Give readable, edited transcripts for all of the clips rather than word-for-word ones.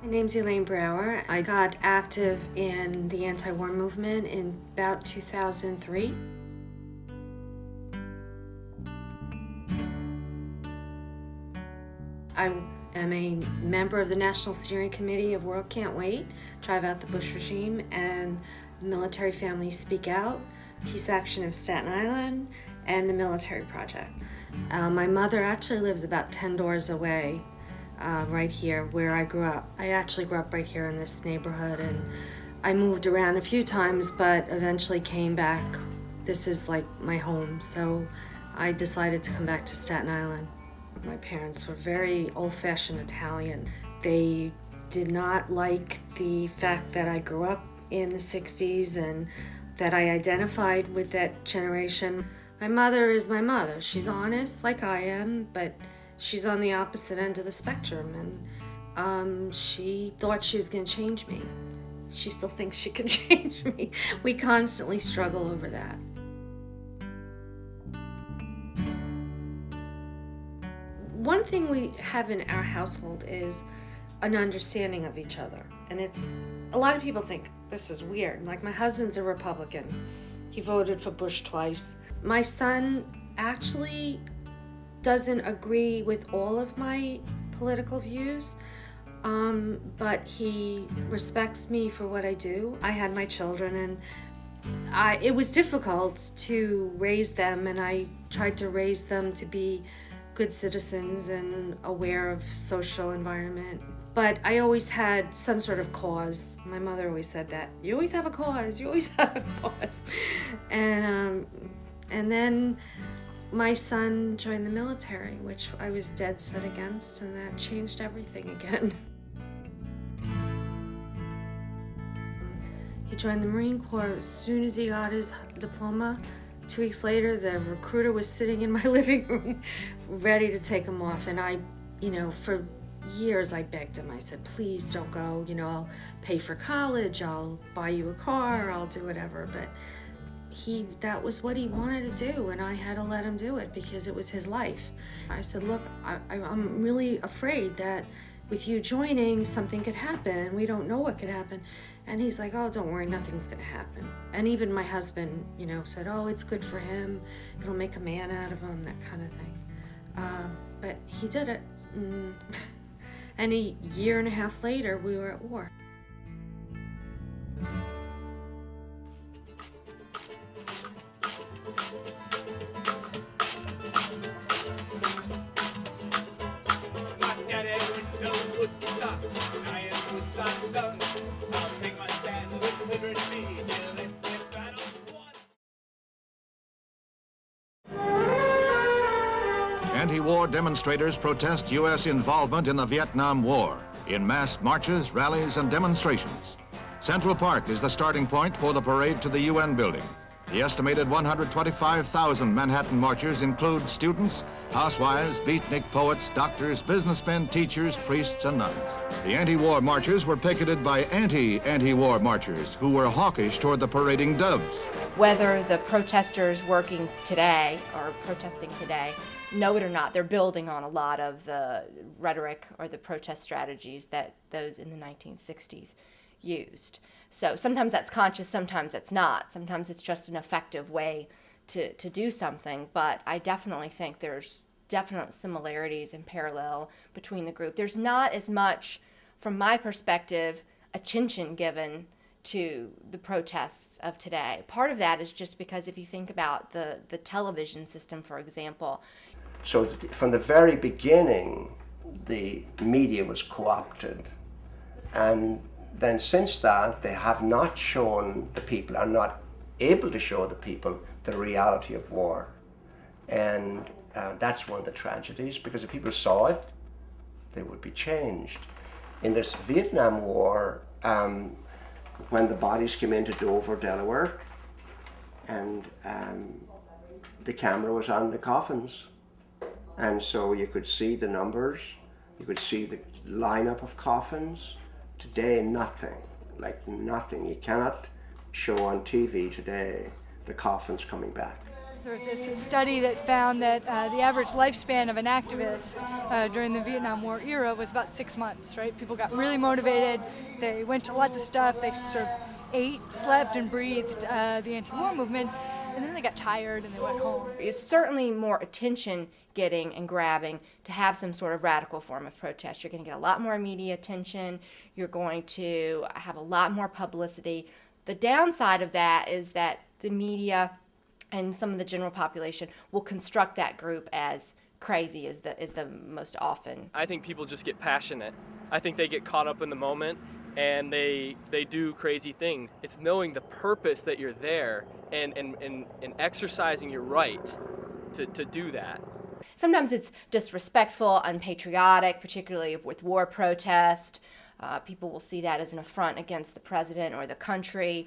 My name's Elaine Brower. I got active in the anti-war movement in about 2003. I am a member of the National Steering Committee of World Can't Wait, Drive Out the Bush Regime, and Military Families Speak Out, Peace Action of Staten Island, and the Military Project. My mother actually lives about 10 doors away, right here where I grew up. I actually grew up right here in this neighborhood, and I moved around a few times, but eventually came back. This is like my home, so I decided to come back to Staten Island. My parents were very old-fashioned Italian. They did not like the fact that I grew up in the 60s and that I identified with that generation. My mother is my mother. She's honest like I am, but she's on the opposite end of the spectrum, and she thought she was going to change me. She still thinks she can change me. We constantly struggle over that. One thing we have in our household is an understanding of each other, and a lot of people think this is weird. Like, my husband's a Republican. He voted for Bush twice. My son actually doesn't agree with all of my political views, but he respects me for what I do. I had my children, and it was difficult to raise them, and I tried to raise them to be good citizens and aware of social environment. But I always had some sort of cause. My mother always said that. You always have a cause, you always have a cause. And then my son joined the military, which I was dead set against, and that changed everything again. He joined the Marine Corps as soon as he got his diploma. 2 weeks later, the recruiter was sitting in my living room ready to take him off, and I, for years I begged him. I said, please don't go, I'll pay for college, I'll buy you a car, I'll do whatever. But that was what he wanted to do, and I had to let him do it because it was his life. I said, look, I'm really afraid that with you joining, something could happen. We don't know what could happen. And he's like, oh, don't worry, nothing's gonna happen. And even my husband, said, oh, it's good for him. It'll make a man out of him, that kind of thing. But he did it. And a year and a half later, we were at war. Anti-war demonstrators protest U.S. involvement in the Vietnam War in mass marches, rallies, and demonstrations. Central Park is the starting point for the parade to the UN building. The estimated 125,000 Manhattan marchers include students, housewives, beatnik poets, doctors, businessmen, teachers, priests, and nuns. The anti-war marchers were picketed by anti-war marchers who were hawkish toward the parading doves. Whether the protesters working today or protesting today know it or not, they're building on a lot of the rhetoric or the protest strategies that those in the 1960s used. So sometimes that's conscious, sometimes it's not. Sometimes it's just an effective way to do something, but I definitely think there's definite similarities and parallel between the group. There's not as much, from my perspective, attention given to the protests of today. Part of that is just because if you think about the television system, for example. So from the very beginning, the media was co-opted, and then since that, they have not shown the people, are not able to show the people the reality of war. And that's one of the tragedies, because if people saw it, they would be changed. In this Vietnam War, when the bodies came into Dover, Delaware, and the camera was on the coffins. And so you could see the numbers, you could see the lineup of coffins. Today, nothing, like nothing. You cannot show on TV today the coffins coming back. There's this study that found that the average lifespan of an activist during the Vietnam War era was about 6 months, right? People got really motivated, they went to lots of stuff, they sort of ate, slept, and breathed the anti-war movement, and then they got tired and they went home. It's certainly more attention getting and grabbing to have some sort of radical form of protest. You're going to get a lot more media attention, you're going to have a lot more publicity. The downside of that is that the media and some of the general population will construct that group as crazy is the most often. I think people just get passionate. I think they get caught up in the moment and they do crazy things. It's knowing the purpose that you're there and exercising your right to do that. Sometimes it's disrespectful, unpatriotic, particularly with war protest. People will see that as an affront against the president or the country,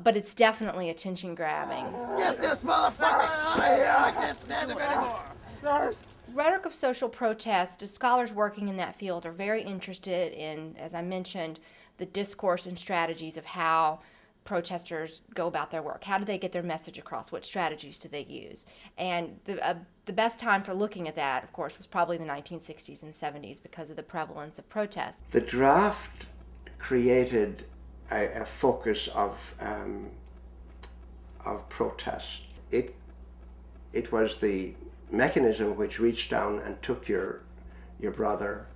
but it's definitely attention grabbing. Get this motherfucker out of here! I can't stand him anymore! Rhetoric of social protest, scholars working in that field are very interested in, as I mentioned, the discourse and strategies of how protesters go about their work. How do they get their message across? What strategies do they use? And the best time for looking at that, of course, was probably the 1960s and 70s because of the prevalence of protests. The draft created a focus of protest. It was the mechanism which reached down and took your brother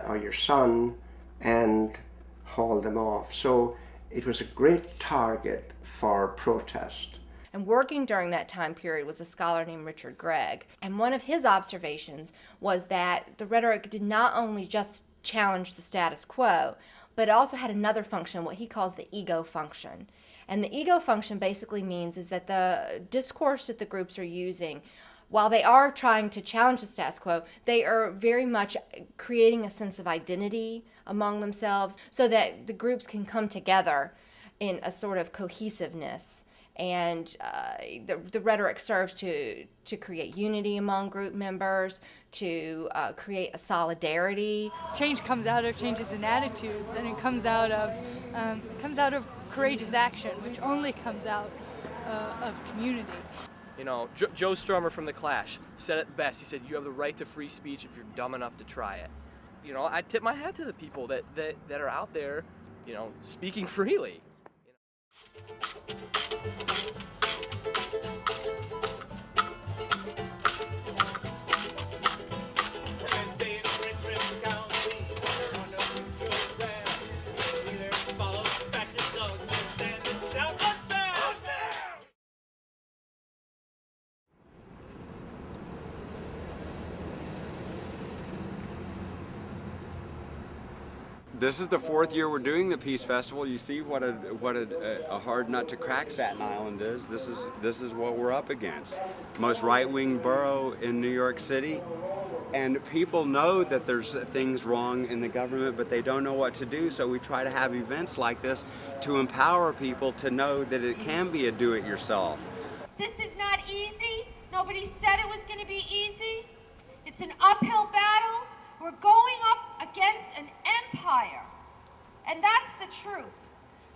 or your son and hauled them off. So it was a great target for protest. And working during that time period was a scholar named Richard Gregg. And one of his observations was that the rhetoric did not only just challenge the status quo, but it also had another function, what he calls the ego function. And the ego function basically means is that the discourse that the groups are using, while they are trying to challenge the status quo, they are very much creating a sense of identity among themselves so that the groups can come together in a sort of cohesiveness. And the rhetoric serves to create unity among group members, to create a solidarity. Change comes out of changes in attitudes, and it comes out of courageous action, which only comes out of community. You know, Joe Strummer from The Clash said it best. He said, "You have the right to free speech if you're dumb enough to try it." You know, I tip my hat to the people that are out there, you know, speaking freely. This is the 4th year we're doing the Peace Festival. You see what a hard nut to crack Staten Island is. This is what we're up against. Most right-wing borough in New York City. And people know that there's things wrong in the government, but they don't know what to do. So we try to have events like this to empower people to know that it can be a do-it-yourself. This is not easy. Nobody said it was going to be easy. It's an uphill battle. We're going up against an empire, and that's the truth.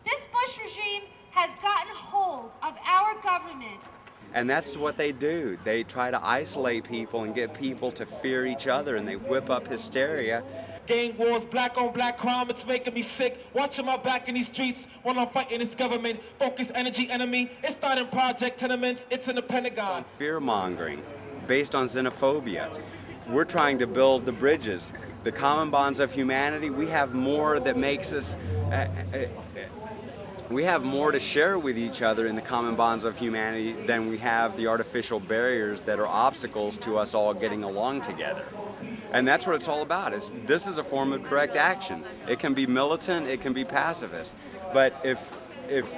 This Bush regime has gotten hold of our government. And that's what they do. They try to isolate people and get people to fear each other, and they whip up hysteria. Gang wars, black on black crime, it's making me sick. Watching my back in these streets when I'm fighting this government. Focus energy enemy, it's not in project tenements, it's in the Pentagon. Fear-mongering based on xenophobia. We're trying to build the bridges, the common bonds of humanity. We have more that makes us, we have more to share with each other in the common bonds of humanity than we have the artificial barriers that are obstacles to us all getting along together. And that's what it's all about. This is a form of direct action. It can be militant, it can be pacifist. But if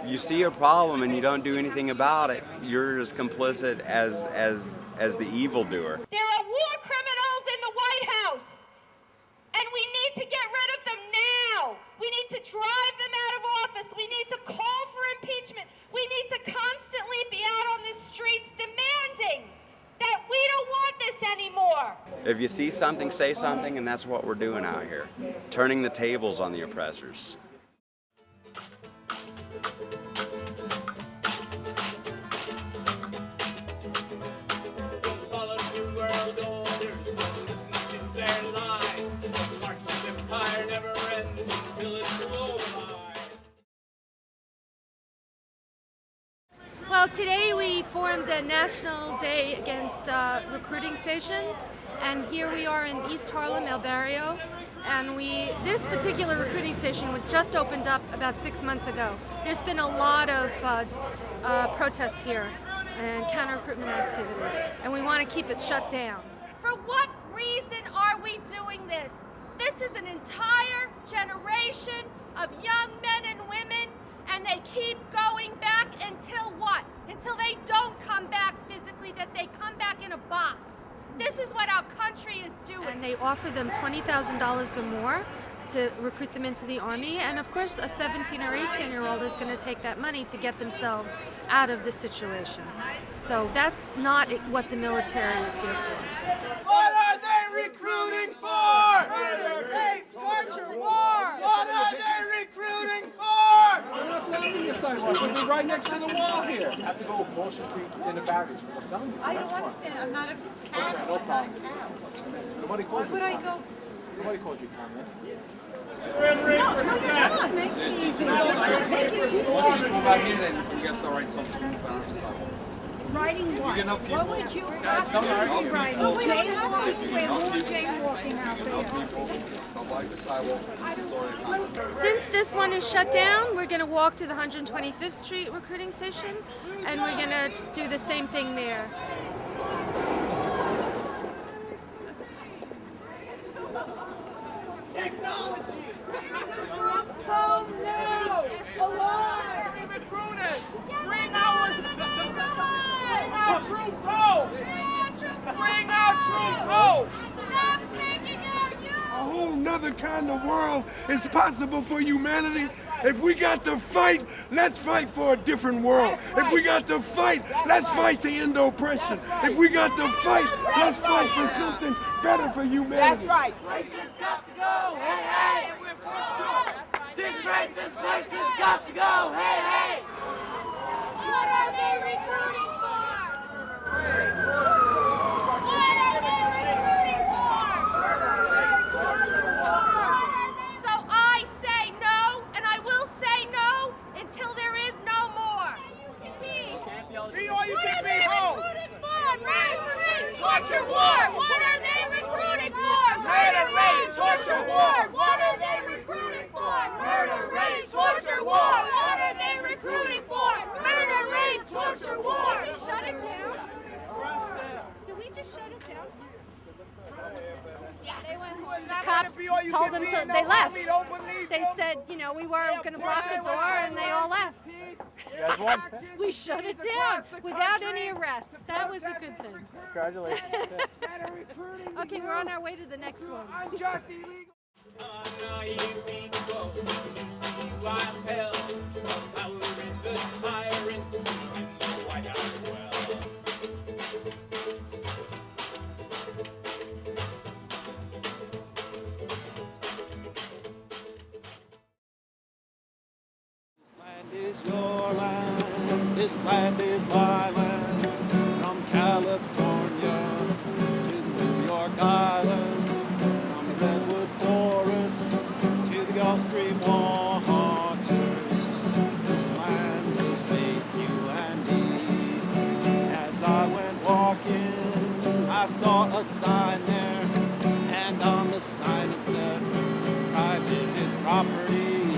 you see a problem and you don't do anything about it, you're as complicit as the evildoer. There are war criminals in the White House, and we need to get rid of them now. We need to drive them out of office. We need to call for impeachment. We need to constantly be If you see something, say something, and that's what we're doing out here, turning the tables on the oppressors. Well, today we formed a national day against recruiting stations, and here we are in East Harlem, El Barrio, and this particular recruiting station just opened up about 6 months ago. There's been a lot of protests here and counter-recruitment activities, and we want to keep it shut down. For what reason are we doing this? This is an entire generation of young men and women, and they keep going back until what? Until they don't come back physically, that they come back in a box. This is what our country is doing. And they offer them $20,000 or more to recruit them into the Army, and of course a 17 or 18-year-old is going to take that money to get themselves out of this situation. So that's not what the military is here for. What are they recruiting for? Murder, rape, torture, war! What are they recruiting for? We're not blocking the sidewalk. We'll be right next to the wall here. You have to go across the street in the barriers. I'm telling you. I don't understand. I'm not a cow. No problem. Nobody called you. Why would I go? Nobody called you cow, man. No, you're not. Make it easy. Go back here, then you guys start writing something. Writing what? What would you possibly be writing? Jane walking out there. Since this one is shut down, we're going to walk to the 125th Street recruiting station, and we're going to do the same thing there. Technology! Phone now! Alive! Recruited! Bring our troops home! Bring our troops home! Stop taking our youth! A whole nother kind of world is possible for humanity. If we got to fight, let's fight for a different world. If we got to fight, let's fight to end oppression. If we got to fight, let's fight for something better for humanity. That's right. Places got to go. Hey, hey. We're pushed to these racist places got to go. Hey, hey. What are they recruiting for? What are they recruiting for? So I say no, and I will say no until there is no more. Be all you can be home. Torture war! What are they recruiting for? Murder, rape, torture, war! What are they recruiting for? Murder, rape, torture, war! What are they recruiting for? Murder, rape, torture, war! Did we just shut it down? Did we just shut it down? Yes. They went home. The cops told them they left. They said, you know, we were going to block the door, and they all left. You guys won. We shut it down without any arrests. That was a good thing. Congratulations. Okay, we're on our way to the next one. This land is my land, from California to New York Island, from the Redwood Forest to the Gulf Stream waters. This land was made you and me. As I went walking, I saw a sign there, and on the sign it said, private property,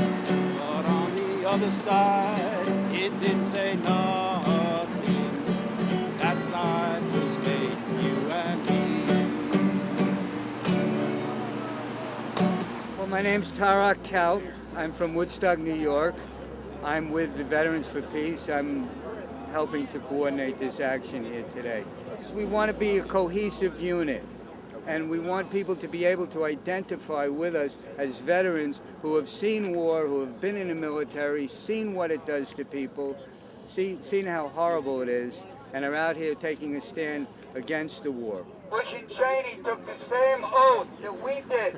but on the other side, it didn't say nothing. That sign was made you and me. Well, my name's Tarak Kauf. I'm from Woodstock, New York. I'm with the Veterans for Peace. I'm helping to coordinate this action here today. We want to be a cohesive unit, and we want people to be able to identify with us as veterans who have seen war, who have been in the military, seen what it does to people, seen how horrible it is, and are out here taking a stand against the war. Bush and Cheney took the same oath that we did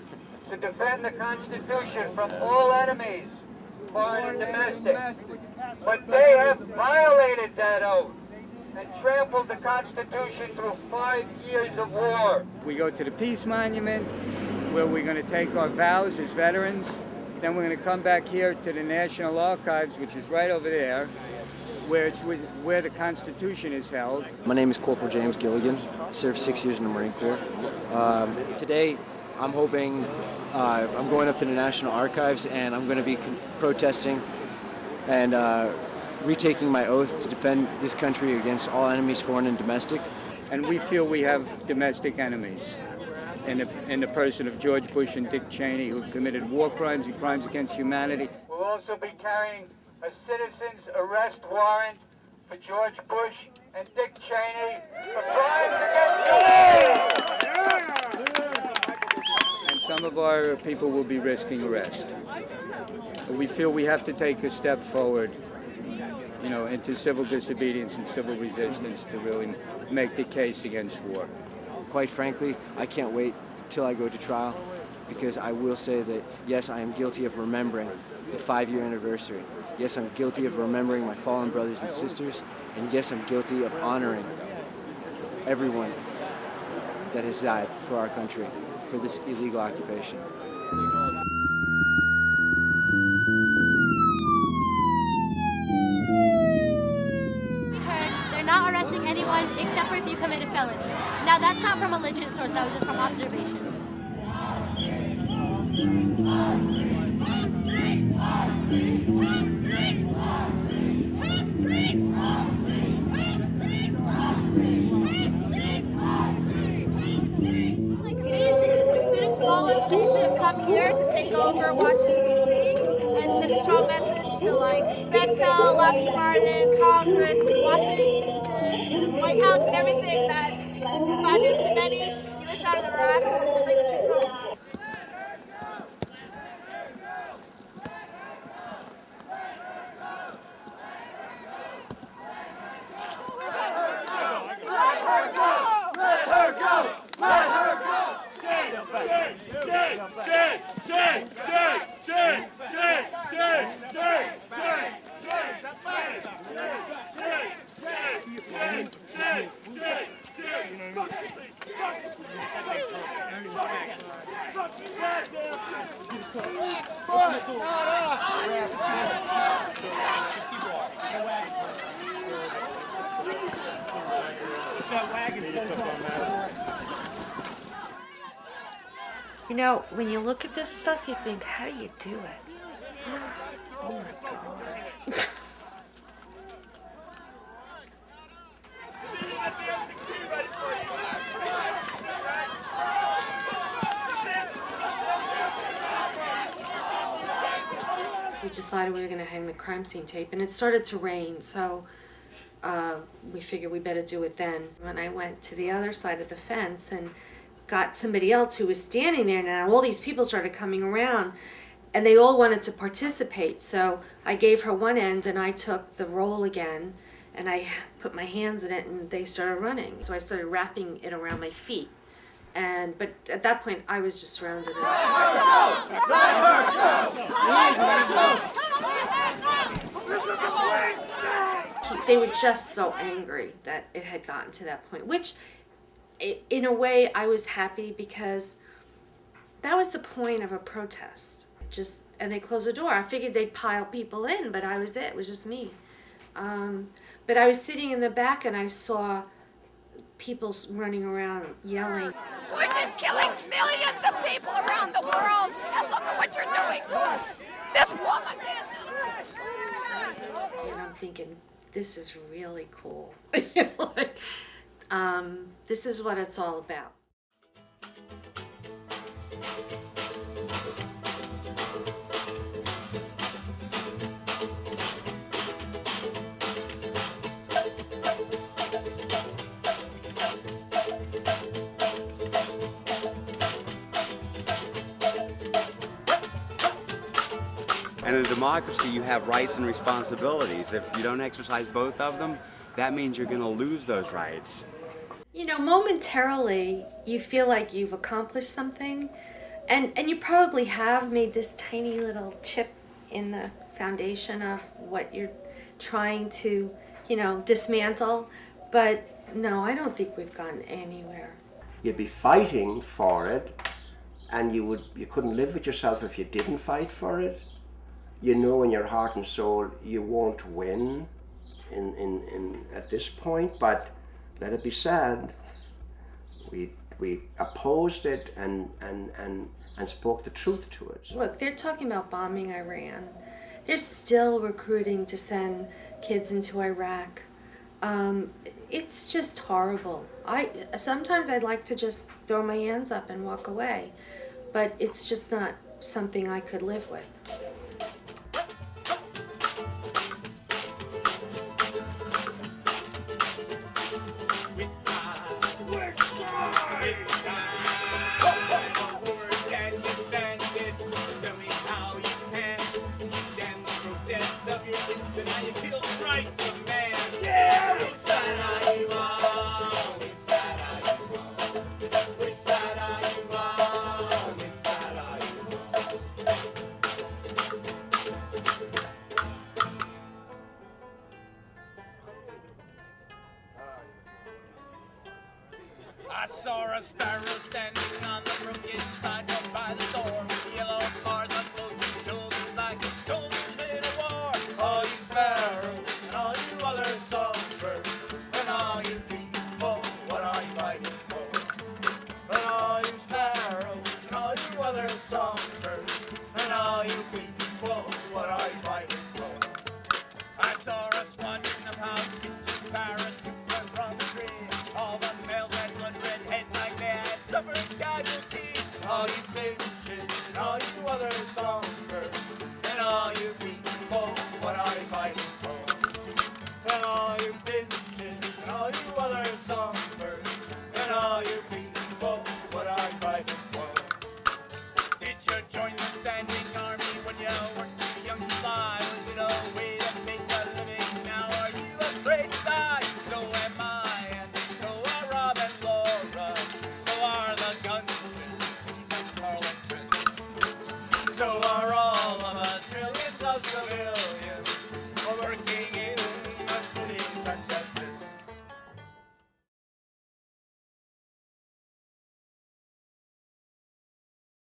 to defend the Constitution from all enemies, foreign and domestic. But they have violated that oath and trampled the Constitution through 5 years of war. We go to the Peace Monument, where we're going to take our vows as veterans. Then we're going to come back here to the National Archives, which is right over there, where the Constitution is held. My name is Corporal James Gilligan. I served 6 years in the Marine Corps. Today, I'm hoping I'm going up to the National Archives, and I'm going to be protesting and retaking my oath to defend this country against all enemies, foreign and domestic. And we feel we have domestic enemies in the person of George Bush and Dick Cheney, who have committed war crimes and crimes against humanity. We'll also be carrying a citizen's arrest warrant for George Bush and Dick Cheney for crimes against humanity. And some of our people will be risking arrest. So we feel we have to take a step forward, into civil disobedience and civil resistance to really make the case against war. Quite frankly, I can't wait till I go to trial, because I will say that, yes, I am guilty of remembering the 5-year anniversary. Yes, I'm guilty of remembering my fallen brothers and sisters, and yes, I'm guilty of honoring everyone that has died for our country, for this illegal occupation. They're not arresting anyone except for if you commit a felony. Now, that's not from a legit source, that was just from observation. Like amazing, because students from all over the nation have come here to take over Washington, D.C. and send a strong message to Bechtel, Lockheed Martin, Congress, Washington, White House, and everything that 5 years too many, U.S. out of Iraq, and bring the troops home. When you look at this stuff, you think, how do you do it? Oh my God. We decided we were going to hang the crime scene tape, and it started to rain, so we figured we better do it then. When I went to the other side of the fence and got somebody else who was standing there, and now all these people started coming around, and they all wanted to participate. So I gave her one end, and I took the roll again, and I put my hands in it, and they started running. So I started wrapping it around my feet. But at that point, I was just surrounded. They were just so angry that it had gotten to that point, which in a way I was happy, because that was the point of a protest. And they closed the door. I figured they'd pile people in, but it was just me. But I was sitting in the back, and I saw people running around yelling. We're just killing millions of people around the world, and look at what you're doing. This woman is. And I'm thinking, this is really cool. This is what it's all about. And in a democracy, you have rights and responsibilities. If you don't exercise both of them, that means you're going to lose those rights. You know, momentarily, you feel like you've accomplished something, and you probably have made this tiny little chip in the foundation of what you're trying to, you know, dismantle. But no, I don't think we've gotten anywhere. You'd be fighting for it, and you couldn't live with yourself if you didn't fight for it. You know in your heart and soul you won't win at this point, but let it be said, we opposed it and spoke the truth to it. Look, they're talking about bombing Iran. They're still recruiting to send kids into Iraq. It's just horrible. Sometimes I'd like to just throw my hands up and walk away, but it's just not something I could live with. I saw a sparrow standing on the brook inside by the door with yellow cars on both shoulders like soldiers in a war. All you sparrows and all you other songbirds and all you people, what are you fighting for? And all you sparrows and all you other songbirds and all you people, what are you fighting for? I saw a squadron of house-pitching sparrows from the tree. All the males had blood-red heads like they had suffered casualties. All you bitches and all you other songs.